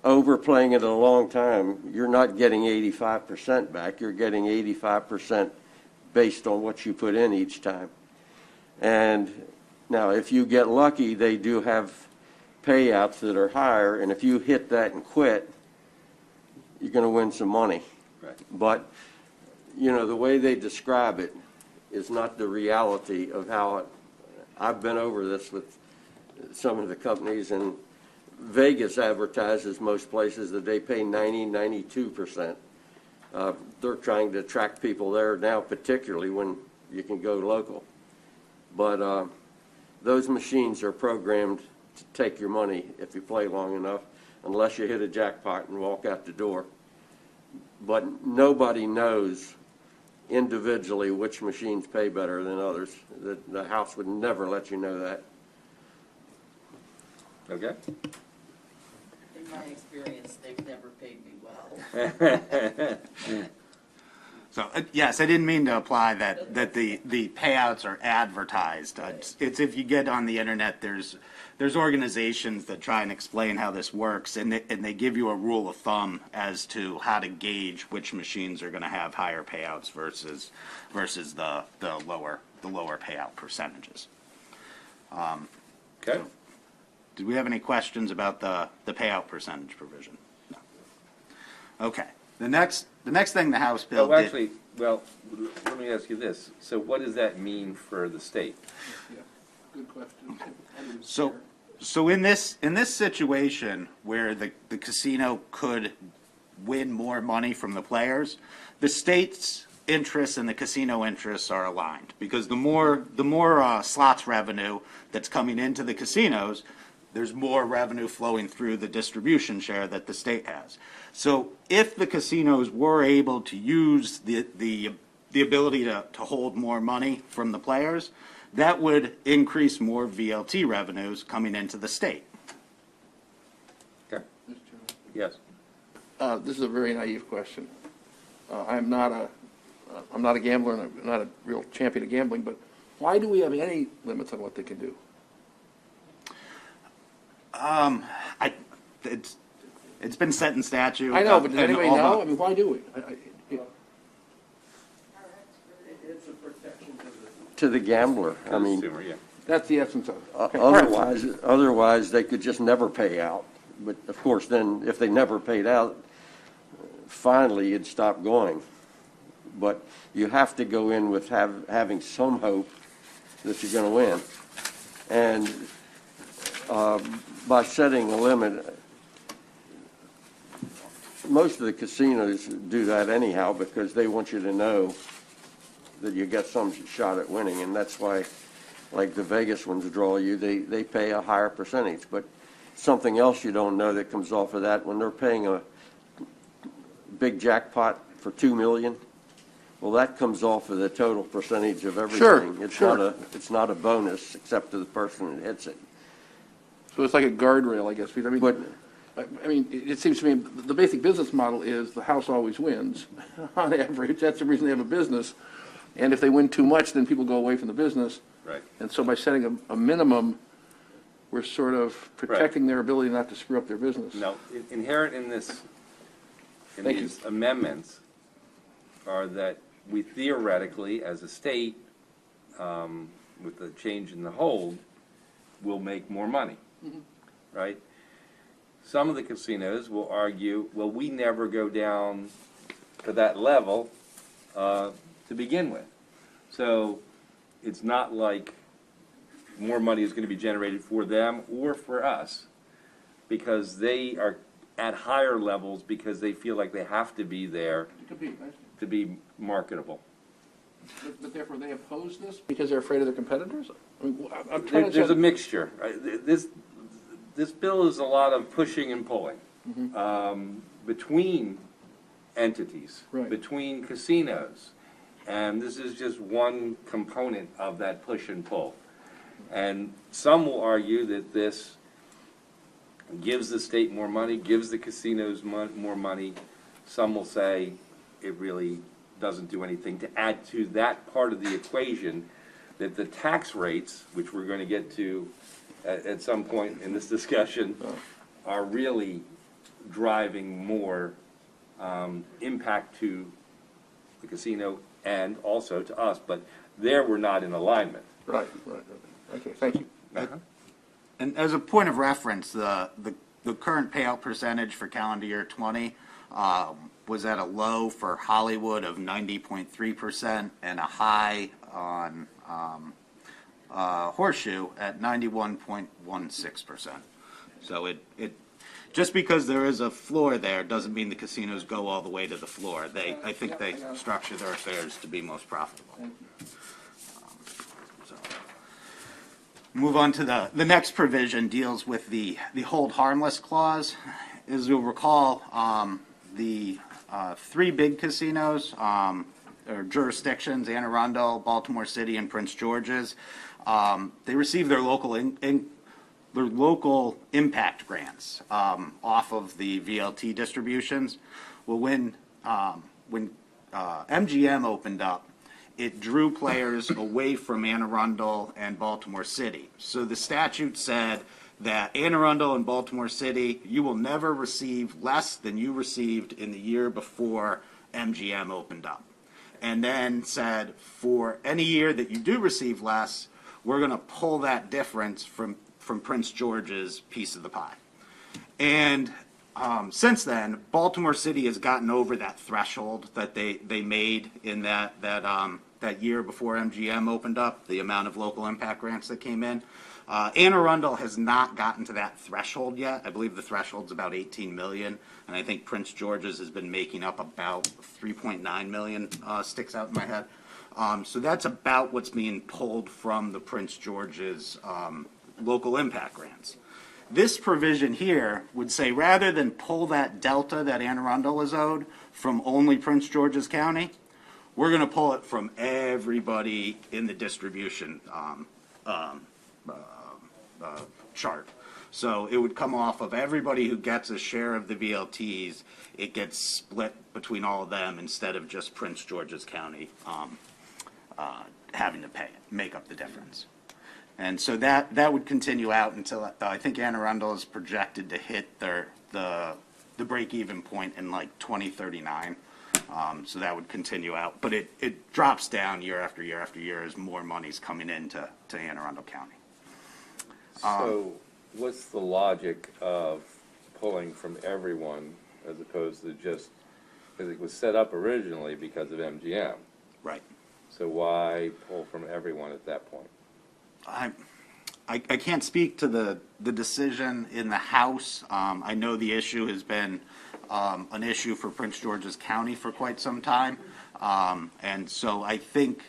overplaying it a long time, you're not getting 85% back. You're getting 85% based on what you put in each time. And now if you get lucky, they do have payouts that are higher, and if you hit that and quit, you're going to win some money. Right. But, you know, the way they describe it is not the reality of how it, I've been over this with some of the companies, and Vegas advertises most places that they pay 92%. They're trying to attract people there now, particularly when you can go local. But those machines are programmed to take your money if you play long enough, unless you hit a jackpot and walk out the door. But nobody knows individually which machines pay better than others. The house would never let you know that. Okay. In my experience, they've never paid me well. So, yes, I didn't mean to imply that the payouts are advertised. It's if you get on the internet, there's organizations that try and explain how this works, and they give you a rule of thumb as to how to gauge which machines are going to have higher payouts versus the lower payout percentages. Okay. Did we have any questions about the payout percentage provision? No. Okay. The next thing the House bill Oh, did. actually, well, let me ask you this. So what does that mean for the state? Yeah, good question. So in this situation where the casino could win more money from the players, the state's interests and the casino interests are aligned, because the more slots revenue that's coming into the casinos, there's more revenue flowing through the distribution share that the state has. So if the casinos were able to use the ability to hold more money from the players, that would increase more VLT revenues coming into the state. Okay. Yes. This is a very naive question. I'm not a gambler, and I'm not a real champion of gambling, but why do we have any limits on what they can do? It's been set in statute. I know, but does and anybody all know? the- I mean, why do we? It's a protection to the gambler. I mean, Consumer, yeah. That's the essence of it. Okay. otherwise they could just never pay out. But of course, then if they never paid out, finally you'd stop going. But you have to go in with having some hope that you're going to win. And by setting a limit, most of the casinos do that anyhow because they want you to know that you get some shot at winning, and that's why like the Vegas ones draw you, they pay a higher percentage. But something else you don't know that comes off of that, when they're paying a big jackpot for $2 million, well, that comes off of the total percentage of everything. Sure. It's not a bonus except to the person that hits it. So it's like a guardrail, I guess. I mean, But I mean, it seems to me the basic business model is the house always wins on average. That's the reason they have a business. And if they win too much, then people go away from the business. Right. And so by setting a minimum, we're sort of protecting their ability not to screw up their business. No, inherent in this, in Thank you. these amendments are that we theoretically, as a state, with the change in the hold, will make more money, right? Some of the casinos will argue, well, we never go down to that level to begin with. So it's not like more money is going to be generated for them or for us, because they are at higher levels because they feel like they have to be there to be marketable. But therefore, they oppose this because they're afraid of their competitors? I mean, I'm trying to There's a say, mixture. This bill is a lot of pushing and pulling between entities, Right. between casinos, and this is just one component of that push and pull. And some will argue that this gives the state more money, gives the casinos more money. Some will say it really doesn't do anything to add to that part of the equation, that the tax rates, which we're going to get to at some point in this discussion, are really driving more impact to the casino and also to us. But there we're not in alignment. right. Okay, thank you. And as a point of reference, the current payout percentage for calendar year 20 was at a low for Hollywood of 90.3% and a high on Horseshoe at 91.16%. So it just because there is a floor there doesn't mean the casinos go all the way to the floor. I think they structure their affairs to be most profitable. So. Move on to the next provision deals with the hold harmless clause. As you'll recall, the three big casinos or jurisdictions, Anne Arundel, Baltimore City, and Prince George's, they receive their local impact grants off of the VLT distributions. Well, when MGM opened up, it drew players away from Anne Arundel and Baltimore City. So the statute said that Anne Arundel and Baltimore City, you will never receive less than you received in the year before MGM opened up. And then said, for any year that you do receive less, we're going to pull that difference from Prince George's piece of the pie. And since then, Baltimore City has gotten over that threshold that they made in that year before MGM opened up, the amount of local impact grants that came in. Anne Arundel has not gotten to that threshold yet. I believe the threshold's about 18 million, and I think Prince George's has been making up about 3.9 million, sticks out in my head. So that's about what's being pulled from the Prince George's local impact grants. This provision here would say, rather than pull that delta that Anne Arundel is owed from only Prince George's County, we're going to pull it from everybody in the distribution chart. So it would come off of everybody who gets a share of the VLTs. It gets split between all of them instead of just Prince George's County having to make up the difference. And so that would continue out until I think Anne Arundel is projected to hit the break-even point in like 2039. So that would continue out, but it drops down year after year after year as more money's coming into Anne Arundel County. So what's the logic of pulling from everyone as opposed to just, because it was set up originally because of MGM? Right. So why pull from everyone at that point? I can't speak to the decision in the House. I know the issue has been an issue for Prince George's County for quite some time. And so I think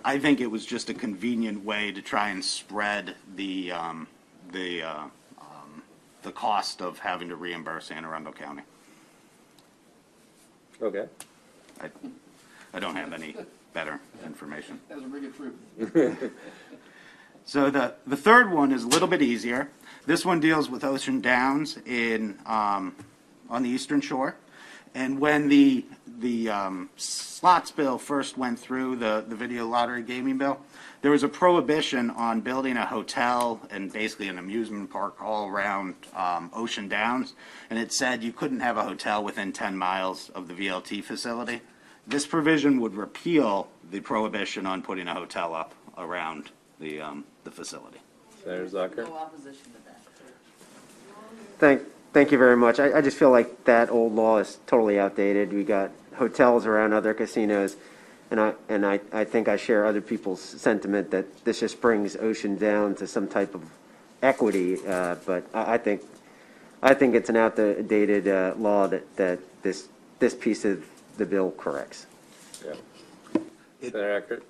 I think it was just a convenient way to try and spread the cost of having to reimburse Anne Arundel County. Okay. I don't have any better information. Doesn't ring it true. So the third one is a little bit easier. This one deals with Ocean Downs on the Eastern Shore. And when the slots bill first went through, the video lottery gaming bill, there was a prohibition on building a hotel and basically an amusement park all around Ocean Downs. And it said you couldn't have a hotel within 10 miles of the VLT facility. This provision would repeal the prohibition on putting a hotel up around the facility. Senator Zucker? No opposition to that. Thank you very much. I just feel like that old law is totally outdated. We got hotels around other casinos, and I think I share other people's sentiment that this just brings Ocean down to some type of equity. But I think it's an outdated law that this piece of the bill corrects. Yeah. Senator Eckert?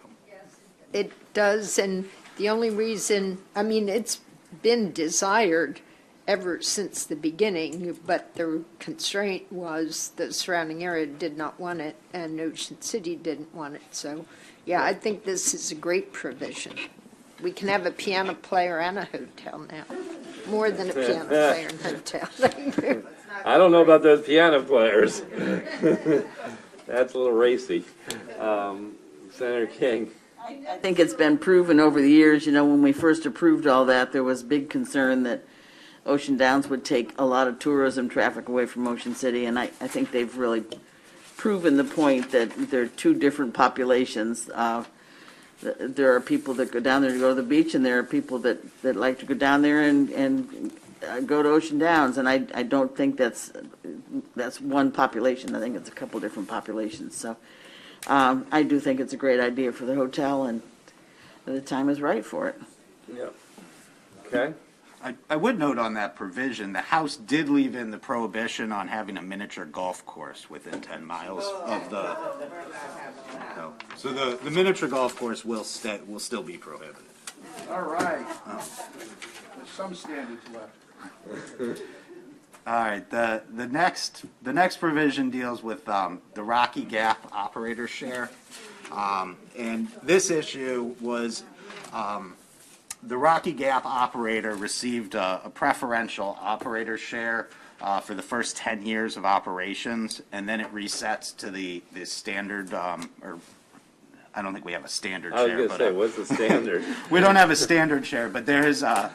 It does, and the only reason, I mean, it's been desired ever since the beginning, but the constraint was the surrounding area did not want it, and Ocean City didn't want it. So, yeah, I think this is a great provision. We can have a piano player and a hotel now, more than a piano player and hotel. I don't know about those piano players. That's a little racy. Senator King? I think it's been proven over the years, when we first approved all that, there was big concern that Ocean Downs would take a lot of tourism traffic away from Ocean City, and I think they've really proven the point that there are two different populations. There are people that go down there to go to the beach, and there are people that like to go down there and go to Ocean Downs, and I don't think that's one population. I think it's a couple different populations. So I do think it's a great idea for the hotel, and the time is right for it. Yeah. Okay. I would note on that provision, the House did leave in the prohibition on having a miniature golf course within 10 miles of the. So the miniature golf course will still be prohibited. All right. There's some standards left. All right. The next provision deals with the Rocky Gap operator share, and this issue was. The Rocky Gap operator received a preferential operator share for the first 10 years of operations, and then it resets to the standard, or I don't think we have a standard share. I was going to say, what's the standard? We don't have a standard share, but there's a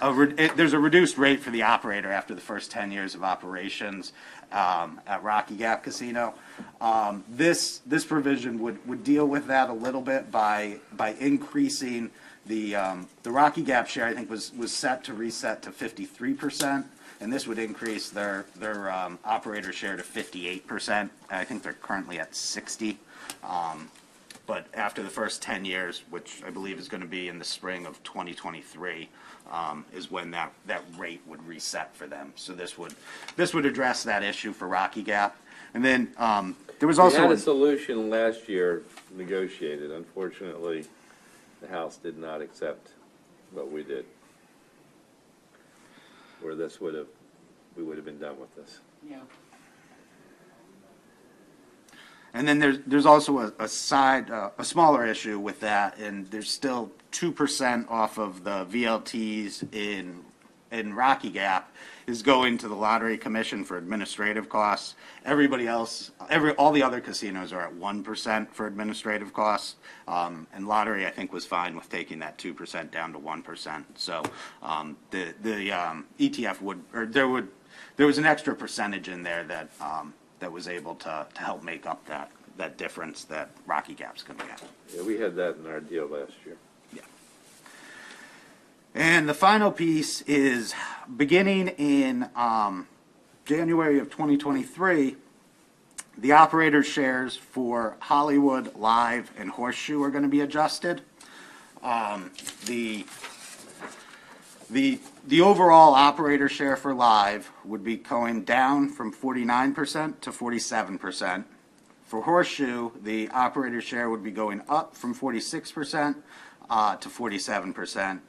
reduced rate for the operator after the first 10 years of operations at Rocky Gap Casino. This provision would deal with that a little bit by increasing the Rocky Gap share. I think was set to reset to 53%, and this would increase their operator share to 58%. I think they're currently at 60%. But after the first 10 years, which I believe is going to be in the spring of 2023, is when that rate would reset for them. So this would address that issue for Rocky Gap. And then there was also we had a solution last year negotiated. Unfortunately, the House did not accept what we did. Where we would have been done with this. Yeah. And then there's also a smaller issue with that, and there's still 2% off of the VLTs in Rocky Gap is going to the Lottery Commission for administrative costs. Everybody else, all the other casinos are at 1% for administrative costs, and Lottery I think was fine with taking that 2% down to 1%. So the ETF there was an extra percentage in there that was able to help make up that difference that Rocky Gap's going to get. Yeah, we had that in our deal last year. Yeah. And the final piece is beginning in January of 2023, the operator shares for Hollywood, Live, and Horseshoe are going to be adjusted. The overall operator share for Live would be going down from 49% to 47%. For Horseshoe, the operator share would be going up from 46% to 47%.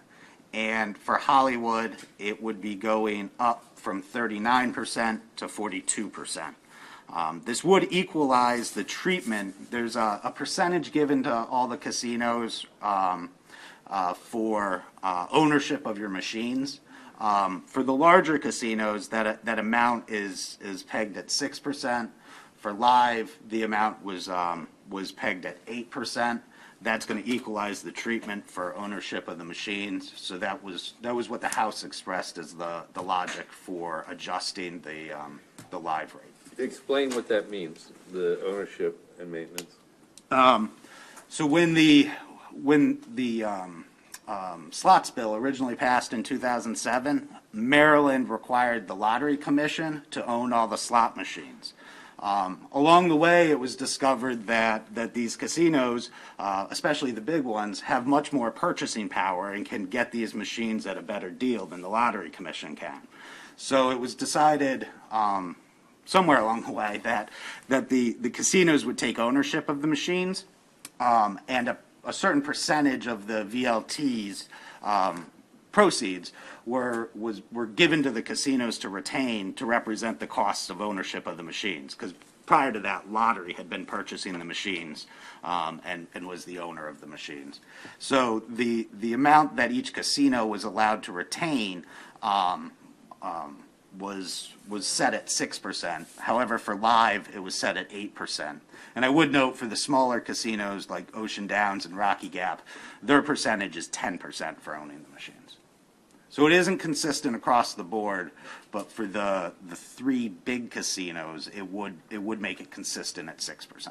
And for Hollywood, it would be going up from 39% to 42%. This would equalize the treatment. There's a percentage given to all the casinos for ownership of your machines. For the larger casinos, that amount is pegged at 6%. For Live, the amount was pegged at 8%. That's going to equalize the treatment for ownership of the machines. So that was what the House expressed as the logic for adjusting the Live rate. Explain what that means, the ownership and maintenance. So when the slots bill originally passed in 2007, Maryland required the Lottery Commission to own all the slot machines. Along the way, it was discovered that these casinos, especially the big ones, have much more purchasing power and can get these machines at a better deal than the Lottery Commission can. So it was decided somewhere along the way that the casinos would take ownership of the machines, and a certain percentage of the VLT's proceeds were given to the casinos to retain to represent the costs of ownership of the machines. Because prior to that, Lottery had been purchasing the machines and was the owner of the machines. So the amount that each casino was allowed to retain was set at 6%. However, for Live, it was set at 8%. And I would note for the smaller casinos like Ocean Downs and Rocky Gap, their percentage is 10% for owning the machines. So it isn't consistent across the board, but for the three big casinos, it would make it consistent at 6%.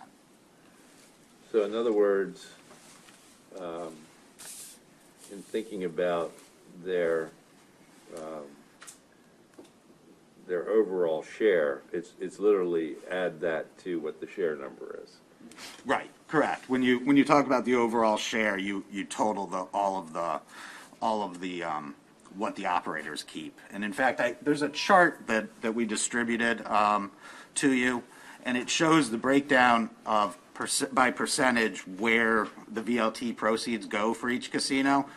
So in other words, in thinking about their overall share, it's literally add that to what the share number is. Right, correct. When you talk about the overall share, you total all of the what the operators keep. And in fact, there's a chart that we distributed to you, and it shows the breakdown of by percentage where the VLT proceeds go for each casino.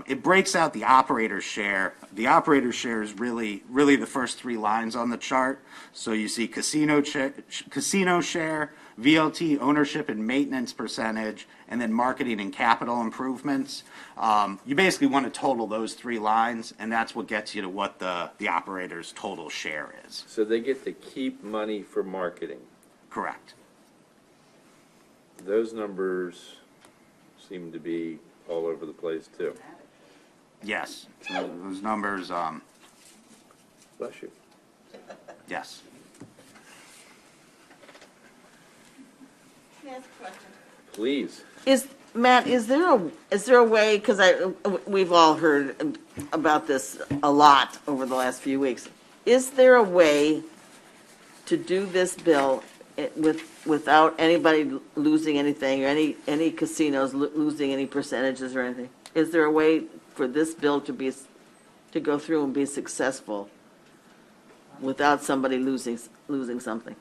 It breaks out the operator share. The operator share is really the first three lines on the chart. So you see casino share, VLT ownership and maintenance percentage, and then marketing and capital improvements. You basically want to total those three lines, and that's what gets you to what the operator's total share is. So they get to keep money for marketing. Correct. Those numbers seem to be all over the place too. Yes, those numbers, Bless you. yes. Can I ask a question? Please. Matt, is there a way, because we've all heard about this a lot over the last few weeks. Is there a way to do this bill without anybody losing anything, or any casinos losing any percentages or anything? Is there a way for this bill to go through and be successful without somebody losing something?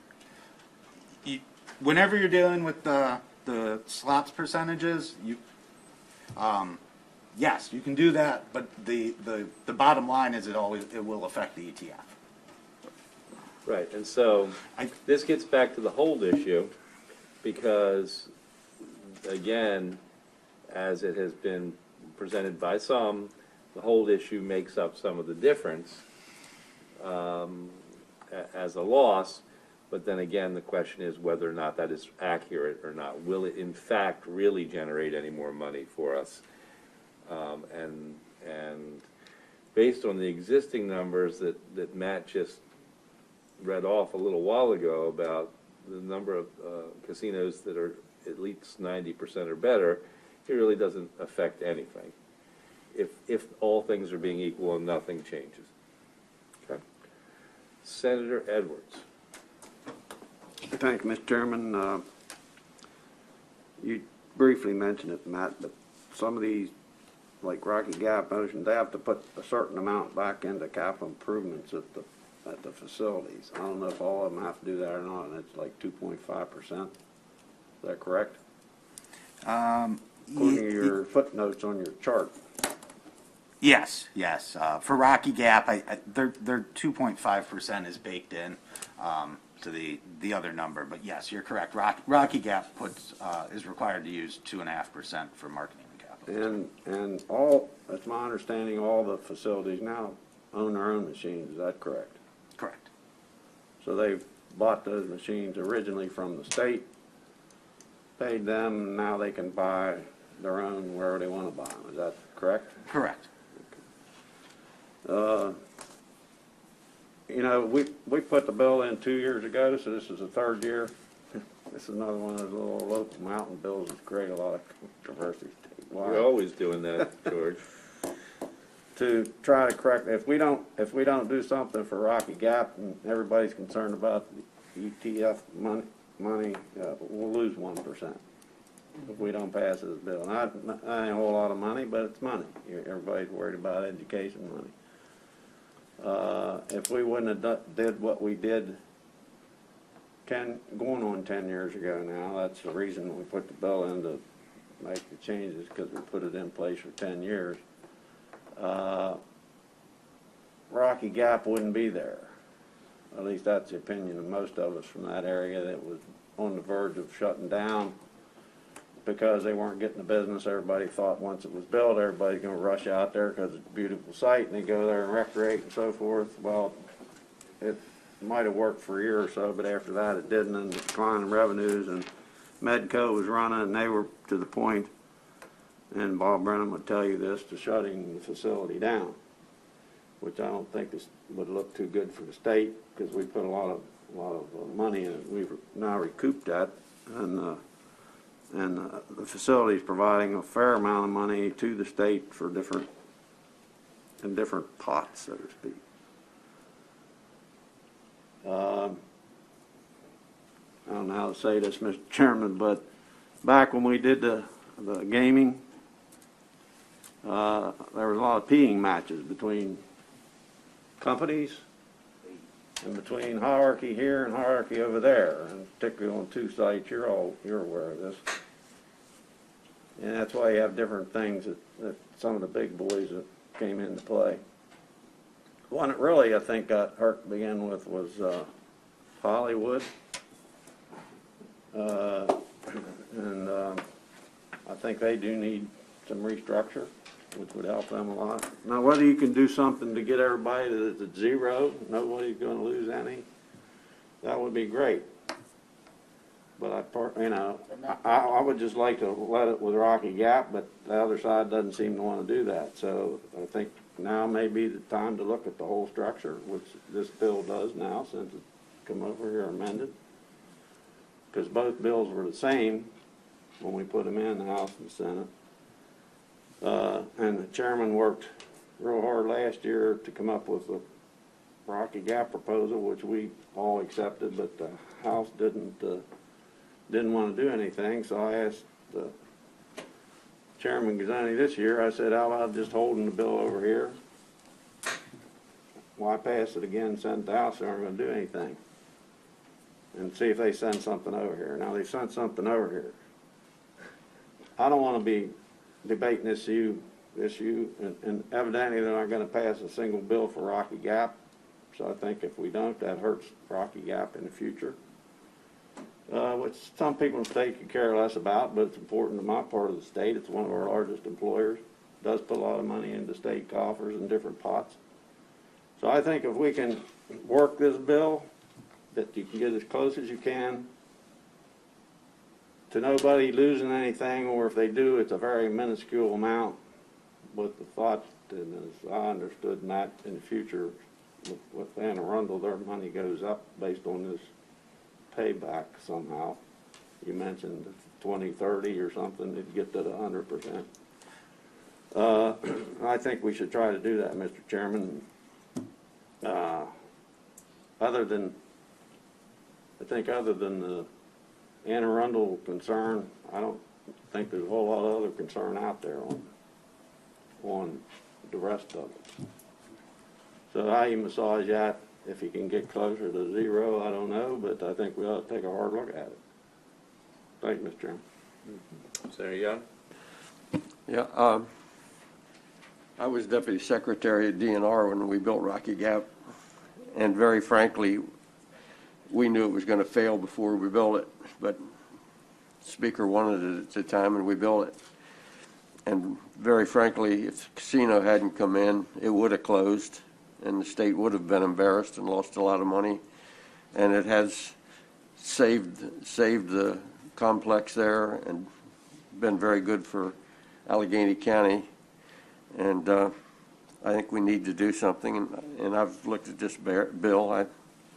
Whenever you're dealing with the slots percentages, yes, you can do that, but the bottom line is it will affect the ETF. Right, and so this gets back to the hold issue because, again, as it has been presented by some, the hold issue makes up some of the difference as a loss. But then again, the question is whether or not that is accurate or not. Will it, in fact, really generate any more money for us? And based on the existing numbers that Matt just read off a little while ago about the number of casinos that are at least 90% or better, it really doesn't affect anything if all things are being equal and nothing changes. Okay. Senator Edwards. Thank you, Mr. Chairman. You briefly mentioned it, Matt, but some of these, like Rocky Gap, Ocean, they have to put a certain amount back into capital improvements at the at the facilities. I don't know if all of them have to do that or not, and it's like 2.5%. Is that correct? According to your footnotes on your chart. Yes, yes. For Rocky Gap, their 2.5% is baked in to the other number. But yes, you're correct. Rocky Gap is required to use 2.5% for marketing and capital. And all, that's my understanding, all the facilities now own their own machines. Is that correct? Correct. So they've bought those machines originally from the state, paid them, and now they can buy their own wherever they want to buy them. Is that correct? Correct. You know, we put the bill in 2 years ago, so this is the third year. This is another one of those little local mountain bills that create a lot of controversy statewide. We're always doing that, George. To try to correct, if we don't do something for Rocky Gap, and everybody's concerned about the ETF money, we'll lose 1% if we don't pass this bill. Not ain't a whole lot of money, but it's money. Everybody's worried about education money. If we wouldn't have did what we did going on 10 years ago now, that's the reason we put the bill in to make the changes, because we put it in place for 10 years. Rocky Gap wouldn't be there. At least that's the opinion of most of us from that area that was on the verge of shutting down because they weren't getting the business. Everybody thought once it was built, everybody's going to rush out there because it's a beautiful site, and they go there and recreate and so forth. Well, it might have worked for a year or so, but after that it didn't, and the decline in revenues, and Medco was running, and they were to the point, and Bob Brennan would tell you this, to shutting the facility down, which I don't think would look too good for the state, because we put a lot of money in it. We've now recouped that, and the facility is providing a fair amount of money to the state for different pots, so to speak. I don't know how to say this, Mr. Chairman, but back when we did the gaming, there was a lot of peeing matches between companies and between hierarchy here and hierarchy over there, and particularly on two sites. You're aware of this. And that's why you have different things that some of the big boys that came into play. One that really, I think, got hurt to begin with was Hollywood. And I think they do need some restructure, which would help them a lot. Now, whether you can do something to get everybody to zero, nobody's going to lose any, that would be great. But I would just like to let it with Rocky Gap, but the other side doesn't seem to want to do that. So I think now may be the time to look at the whole structure, which this bill does now, since it's come over here amended. Because both bills were the same when we put them in the House and Senate. And the chairman worked real hard last year to come up with a Rocky Gap proposal, which we all accepted, but the House didn't want to do anything. So I asked Chairman Gazzani this year, I said, how about just holding the bill over here? Why pass it again and send it to the House? They aren't going to do anything. And see if they send something over here. Now, they sent something over here. I don't want to be debating this issue, and evidently they're not going to pass a single bill for Rocky Gap. So I think if we don't, that hurts Rocky Gap in the future. Which some people in the state could care less about, but it's important to my part of the state. It's one of our largest employers. It does put a lot of money into state coffers and different pots. So I think if we can work this bill, that you can get as close as you can to nobody losing anything, or if they do, it's a very minuscule amount, with the thought, and as I understood, Matt, in the future, with Anne Arundel, their money goes up based on this payback somehow. You mentioned 2030 or something, they'd get to the 100%. I think we should try to do that, Mr. Chairman. Other than the Anne Arundel concern, I don't think there's a whole lot of other concern out there on the rest of it. So how you massage that, If he can get closer to zero, I don't know, but I think we ought to take a hard look at it. Thank you, Mr. Chairman. Senator Young? Yeah, I was deputy secretary at DNR when we built Rocky Gap, and very frankly, we knew it was going to fail before we built it, but Speaker wanted it at the time, and we built it. And very frankly, if the casino hadn't come in, it would have closed, and the state would have been embarrassed and lost a lot of money. And it has saved the complex there and been very good for Allegheny County. And I think we need to do something. And I've looked at this bill.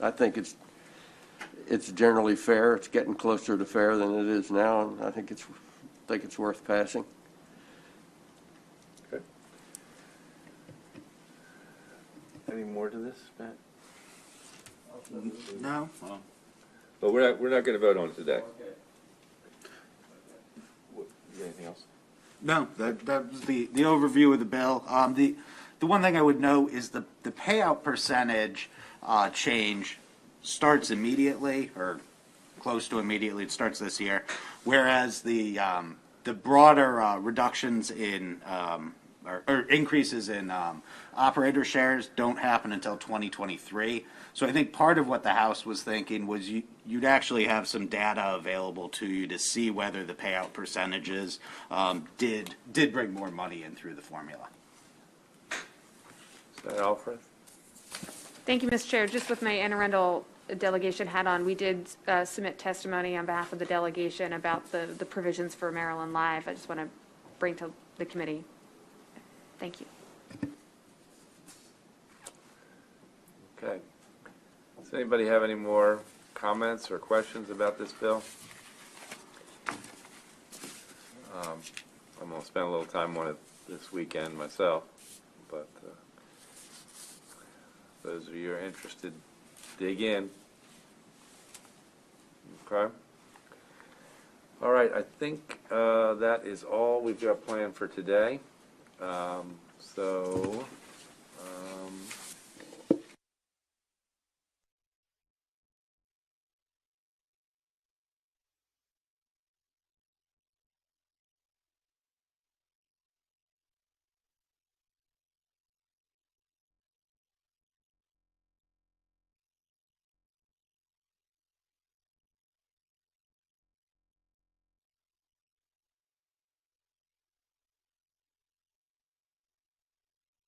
I think it's generally fair. It's getting closer to fair than it is now, and I think it's worth passing. Okay. Any more to this, Matt? No? But we're not going to vote on it today. Anything else? No, that was the overview of the bill. The one thing I would note is the payout percentage change starts immediately, or close to immediately. It starts this year, whereas the broader reductions in or increases in operator shares don't happen until 2023. So I think part of what the House was thinking was you'd actually have some data available to you to see whether the payout percentages did bring more money in through the formula. Senator Alfred? Thank you, Mr. Chair. Just with my Anne Arundel delegation hat on, we did submit testimony on behalf of the delegation about the provisions for Maryland Live. I just want to bring to the committee. Thank you. Okay. Does anybody have any more comments or questions about this bill? I'm going to spend a little time on it this weekend myself, but those of you who are interested, dig in. Okay. All right, I think that is all we've got planned for today. So